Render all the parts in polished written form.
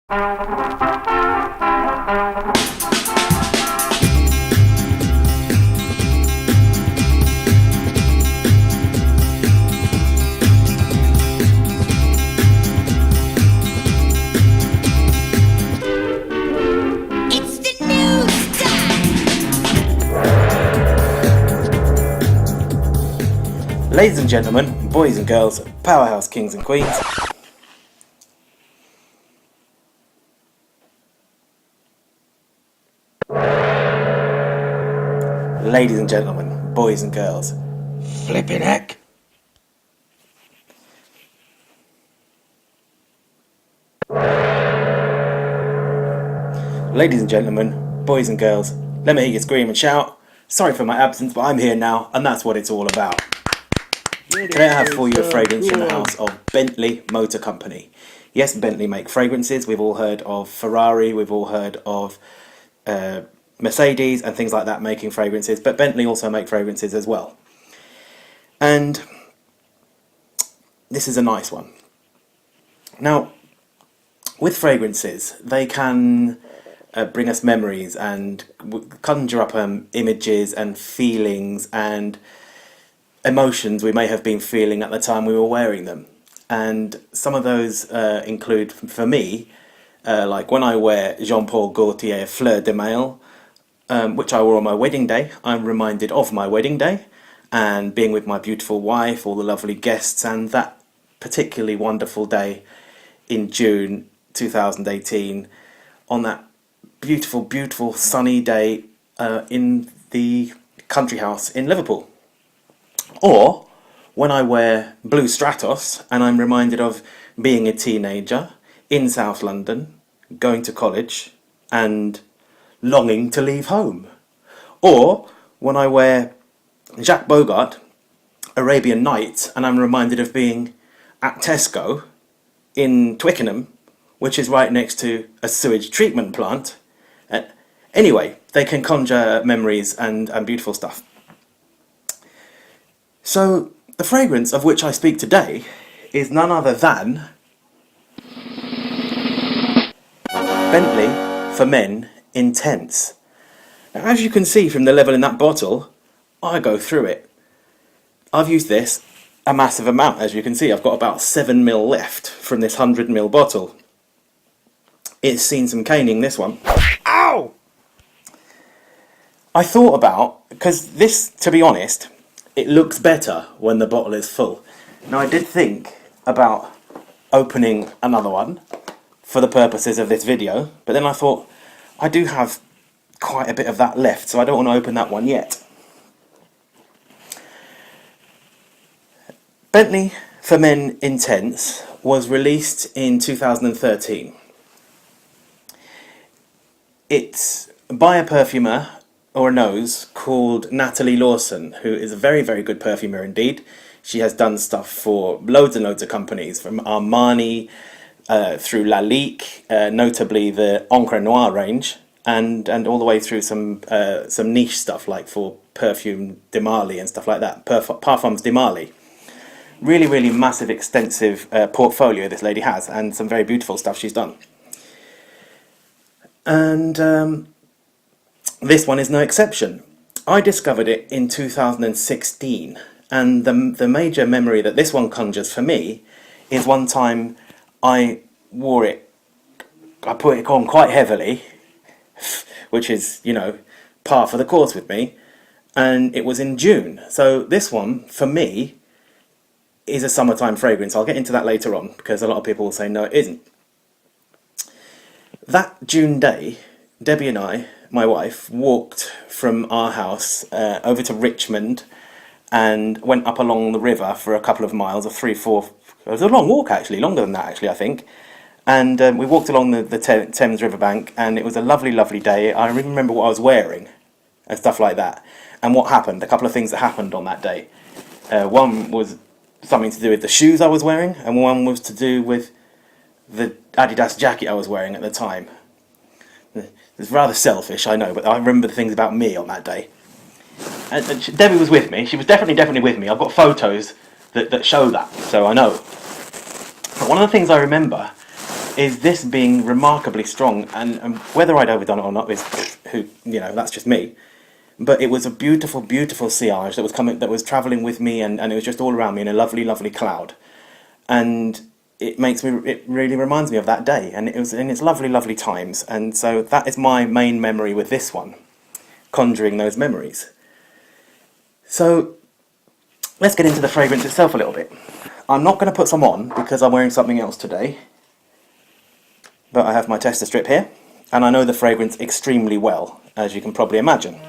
Ladies and gentlemen, boys and girls, powerhouse kings and queens. Ladies and gentlemen, boys and girls, flippin' heck. Ladies and gentlemen, boys and girls, let me hear you scream and shout. Sorry for my absence, but I'm here now, and that's what it's all about. Today I have for you a fragrance from the house of Bentley Motor Company. Yes, Bentley make fragrances. We've all heard of Ferrari, we've all heard of Mercedes and things like that making fragrances, but Bentley also make fragrances as well. And this is a nice one. Now, with fragrances, they can bring us memories and conjure up images and feelings and emotions we may have been feeling at the time we were wearing them. And some of those include, for me, like when I wear Jean Paul Gaultier Fleur de Mail, which I wore on my wedding day, I'm reminded of my wedding day and being with my beautiful wife, all the lovely guests, and that particularly wonderful day in June 2018, on that beautiful, beautiful sunny day in the country house in Liverpool. Or when I wear blue Stratos and I'm reminded of being a teenager in South London, going to college and longing to leave home. Or when I wear Jacques Bogart, Arabian Nights, and I'm reminded of being at Tesco in Twickenham, which is right next to a sewage treatment plant. Anyway, they can conjure memories and beautiful stuff. So, the fragrance of which I speak today is none other than Bentley for Men Intense. Now, as you can see from the level in that bottle, I go through it. I've used this a massive amount, as you can see. I've got about 7 ml left from this 100 ml bottle. It's seen some caning, this one. Ow! I thought about, because this, to be honest, it looks better when the bottle is full. Now, I did think about opening another one for the purposes of this video, but then I thought I do have quite a bit of that left, so I don't want to open that one yet. Bentley for Men Intense was released in 2013. It's by a perfumer or a nose called Natalie Lawson, who is a very, very good perfumer indeed. She has done stuff for loads and loads of companies, from Armani through Lalique, notably the Encre Noire range, and all the way through some niche stuff like for Perfume de Marly and stuff like that, Parfums de Marly. Really, really massive, extensive portfolio this lady has, and some very beautiful stuff she's done. And this one is no exception. I discovered it in 2016, and the major memory that this one conjures for me is one time I wore it, I put it on quite heavily, which is, you know, par for the course with me, and it was in June. So this one, for me, is a summertime fragrance. I'll get into that later on, because a lot of people will say no, it isn't. That June day, Debbie and I, my wife, walked from our house over to Richmond and went up along the river for a couple of miles, or 3-4. It was a long walk, actually, longer than that, actually, I think. And we walked along the Thames riverbank, and it was a lovely, lovely day. I remember what I was wearing and stuff like that. And what happened, a couple of things that happened on that day. One was something to do with the shoes I was wearing, and one was to do with the Adidas jacket I was wearing at the time. It's rather selfish, I know, but I remember the things about me on that day. And Debbie was with me. She was definitely with me. I've got photos that show that, so I know. But one of the things I remember is this being remarkably strong, and whether I'd overdone it or not is that's just me. But it was a beautiful, beautiful sillage that was travelling with me, and it was just all around me in a lovely, lovely cloud. And it really reminds me of that day, and it's lovely, lovely times. And so that is my main memory with this one, conjuring those memories. So let's get into the fragrance itself a little bit. I'm not going to put some on because I'm wearing something else today, but I have my tester strip here, and I know the fragrance extremely well, as you can probably imagine.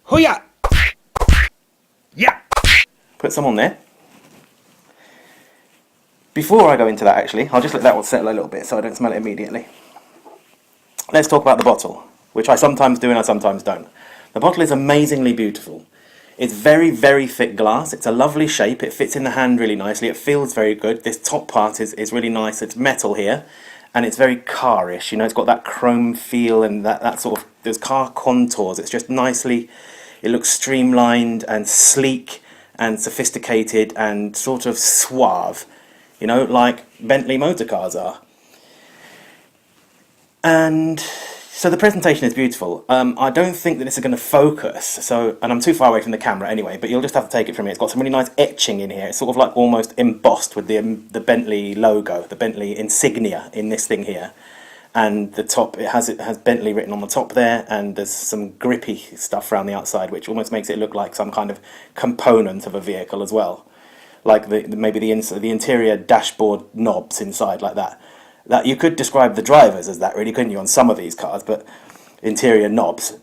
Hoo-ya! Yeah! Put some on there. Before I go into that, actually, I'll just let that one settle a little bit so I don't smell it immediately. Let's talk about the bottle, which I sometimes do and I sometimes don't. The bottle is amazingly beautiful. It's very, very thick glass. It's a lovely shape. It fits in the hand really nicely. It feels very good. This top part is really nice. It's metal here, and it's very car-ish. You know, it's got that chrome feel and that sort of, those car contours. It's just nicely, it looks streamlined and sleek and sophisticated and sort of suave, you know, like Bentley motor cars are. And so the presentation is beautiful. I don't think that this is going to focus, and I'm too far away from the camera anyway, but you'll just have to take it from me. It's got some really nice etching in here. It's sort of like almost embossed with the Bentley logo, the Bentley insignia in this thing here. And the top, it has Bentley written on the top there, and there's some grippy stuff around the outside, which almost makes it look like some kind of component of a vehicle as well. Like maybe the interior dashboard knobs inside, like that. That you could describe the drivers as that, really, couldn't you, on some of these cars? But interior knobs.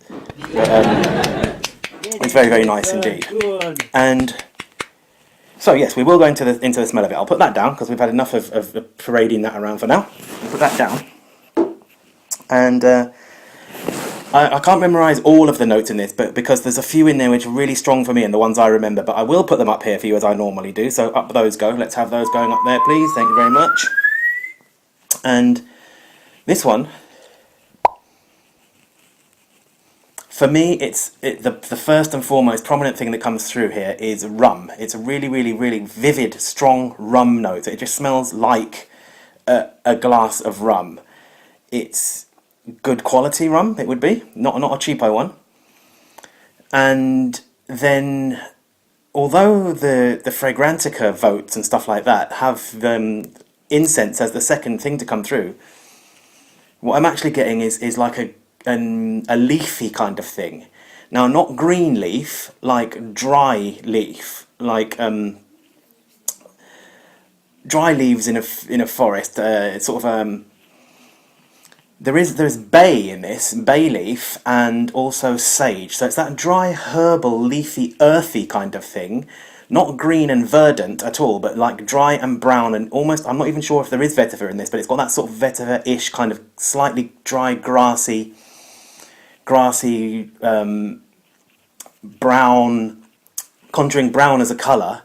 It's very, very nice indeed. And so yes, we will go into the smell of it. I'll put that down because we've had enough of parading that around for now. I'll put that down. And I can't memorise all of the notes in this, but because there's a few in there which are really strong for me and the ones I remember. But I will put them up here for you as I normally do. So up those go. Let's have those going up there, please. Thank you very much. And this one, for me, the first and foremost prominent thing that comes through here is rum. It's a really, really, really vivid, strong rum note. It just smells like a glass of rum. It's good quality rum, it would be, not a cheapo one. And then, although the Fragrantica votes and stuff like that have incense as the second thing to come through, what I'm actually getting is like a leafy kind of thing. Now, not green leaf, like dry leaf, like dry leaves in a forest. Sort of there's bay in this, bay leaf, and also sage. So it's that dry, herbal, leafy, earthy kind of thing. Not green and verdant at all, but like dry and brown and almost, I'm not even sure if there is vetiver in this, but it's got that sort of vetiver-ish kind of slightly dry, grassy, brown, conjuring brown as a colour,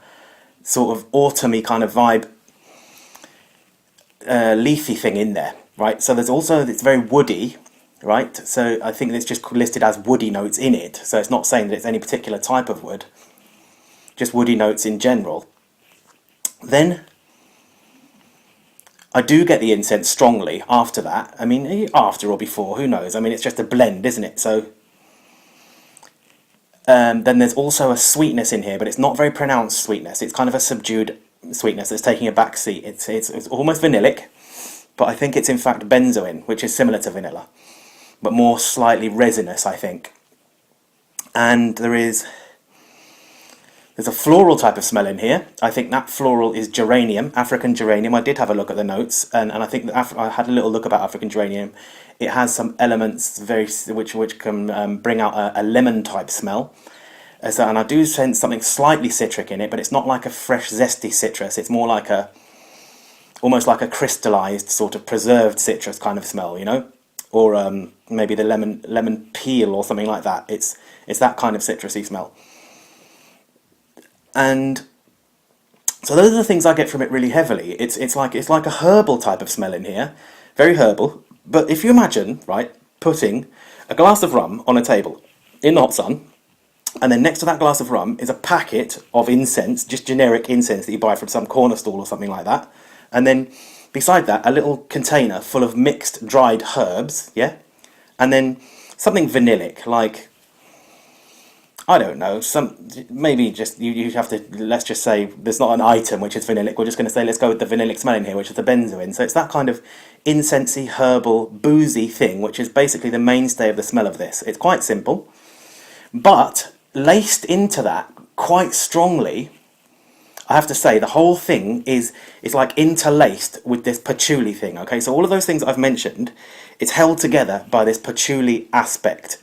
sort of autumny kind of vibe, leafy thing in there, right? So there's also, it's very woody, right? So I think it's just listed as woody notes in it. So it's not saying that it's any particular type of wood. Just woody notes in general. Then I do get the incense strongly after that. I mean, after or before, who knows? I mean, it's just a blend, isn't it? So then there's also a sweetness in here, but it's not very pronounced sweetness. It's kind of a subdued sweetness that's taking a back seat. It's almost vanillic, but I think it's in fact benzoin, which is similar to vanilla, but more slightly resinous, I think. And there's a floral type of smell in here. I think that floral is geranium, African geranium. I did have a look at the notes, and I think that I had a little look about African geranium. It has some elements which can bring out a lemon type smell. And I do sense something slightly citric in it, but it's not like a fresh, zesty citrus. It's more like almost like a crystallized, sort of preserved citrus kind of smell, you know, or maybe the lemon peel or something like that. It's that kind of citrusy smell. And so those are the things I get from it really heavily. It's like a herbal type of smell in here, very herbal. But if you imagine, right, putting a glass of rum on a table in the hot sun, And then next to that glass of rum is a packet of incense, just generic incense that you buy from some corner stall or something like that. And then beside that, a little container full of mixed dried herbs, yeah? And then something vanillic, like, I don't know, maybe just, you have to, let's just say, there's not an item which is vanillic, we're just going to say, let's go with the vanillic smell in here, which is the benzoin. So it's that kind of incensey, herbal, boozy thing, which is basically the mainstay of the smell of this. It's quite simple, but laced into that quite strongly, I have to say, the whole thing is like interlaced with this patchouli thing, okay? So all of those things I've mentioned, it's held together by this patchouli aspect.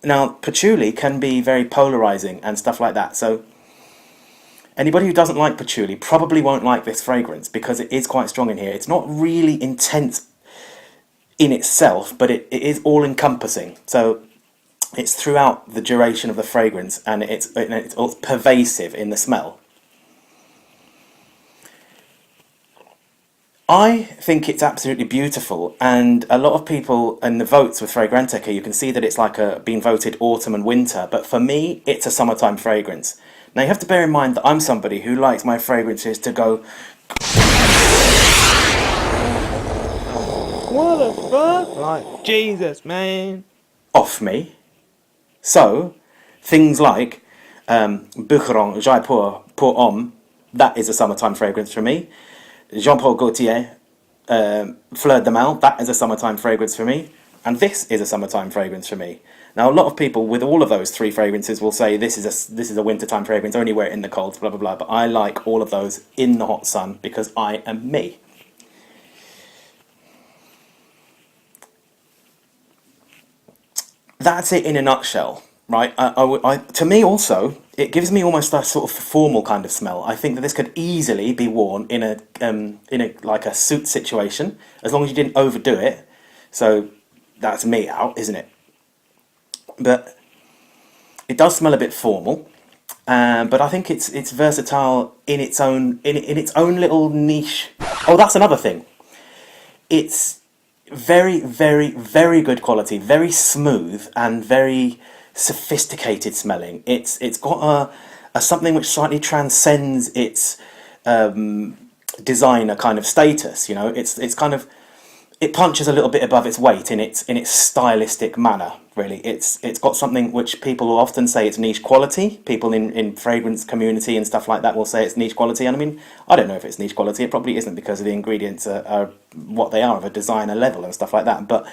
Now, patchouli can be very polarizing and stuff like that, so anybody who doesn't like patchouli probably won't like this fragrance because it is quite strong in here. It's not really intense in itself, but it is all-encompassing. So it's throughout the duration of the fragrance, and it's pervasive in the smell. I think it's absolutely beautiful, and a lot of people in the votes with Fragrantica, you can see that it's like being voted autumn and winter, but for me, it's a summertime fragrance. Now you have to bear in mind that I'm somebody who likes my fragrances to go... What the fuck? Like, Jesus, man. ...off me. So, things like Boucheron Jaipur pour Homme, that is a summertime fragrance for me. Jean-Paul Gaultier, Fleur de Mal, that is a summertime fragrance for me. And this is a summertime fragrance for me. Now, a lot of people with all of those three fragrances will say this is a wintertime fragrance, only wear it in the cold, blah, blah, blah. But I like all of those in the hot sun because I am me. That's it in a nutshell, right? To me also, it gives me almost a sort of formal kind of smell. I think that this could easily be worn in a like a suit situation, as long as you didn't overdo it. So that's me out, isn't it? But it does smell a bit formal, but I think it's versatile in its own little niche. Oh, that's another thing. It's very, very, very good quality, very smooth and very sophisticated smelling. It's got a something which slightly transcends its designer kind of status. You know, it's kind of, it punches a little bit above its weight in its stylistic manner. Really, it's got something which people will often say it's niche quality. People in fragrance community and stuff like that will say it's niche quality. And I mean, I don't know if it's niche quality. It probably isn't, because the ingredients are what they are, of a designer level and stuff like that. But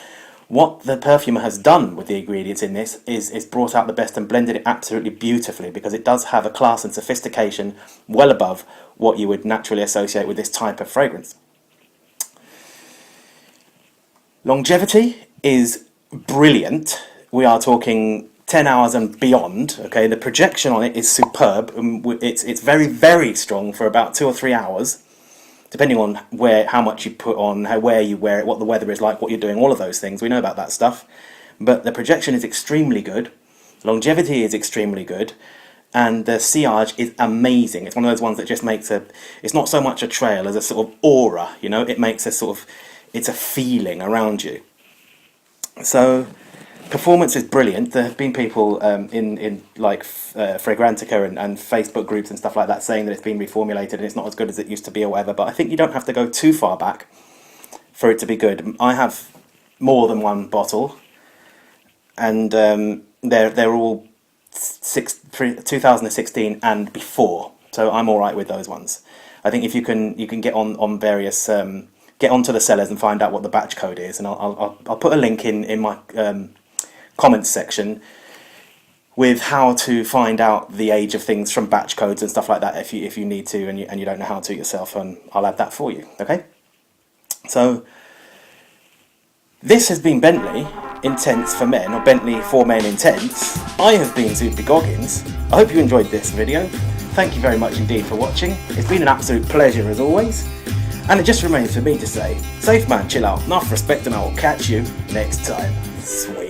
what the perfumer has done with the ingredients in this is brought out the best and blended it absolutely beautifully, because it does have a class and sophistication well above what you would naturally associate with this type of fragrance. Longevity is brilliant. We are talking 10 hours and beyond. Okay, the projection on it is superb. It's very, very strong for about 2 or 3 hours, depending on how much you put on, where you wear it, what the weather is like, what you're doing, all of those things. We know about that stuff. But the projection is extremely good. Longevity is extremely good. And the sillage is amazing. It's one of those ones that just makes it's not so much a trail as a sort of aura, you know? It makes it's a feeling around you. So performance is brilliant. There have been people in like Fragrantica and Facebook groups and stuff like that saying that it's been reformulated and it's not as good as it used to be or whatever, but I think you don't have to go too far back for it to be good. I have more than one bottle, and they're all 2016 and before, so I'm all right with those ones. I think if you can get on various get onto the sellers and find out what the batch code is, and I'll put a link in my comments section with how to find out the age of things from batch codes and stuff like that if you need to and you don't know how to yourself, and I'll add that for you. Okay, so this has been Bentley Intense for Men, or Bentley for Men Intense. I have been Zoopy Goggins. I hope you enjoyed this video. Thank you very much indeed for watching. It's been an absolute pleasure as always. And it just remains for me to say, safe man, chill out, enough respect, and I will catch you next time. Sweet.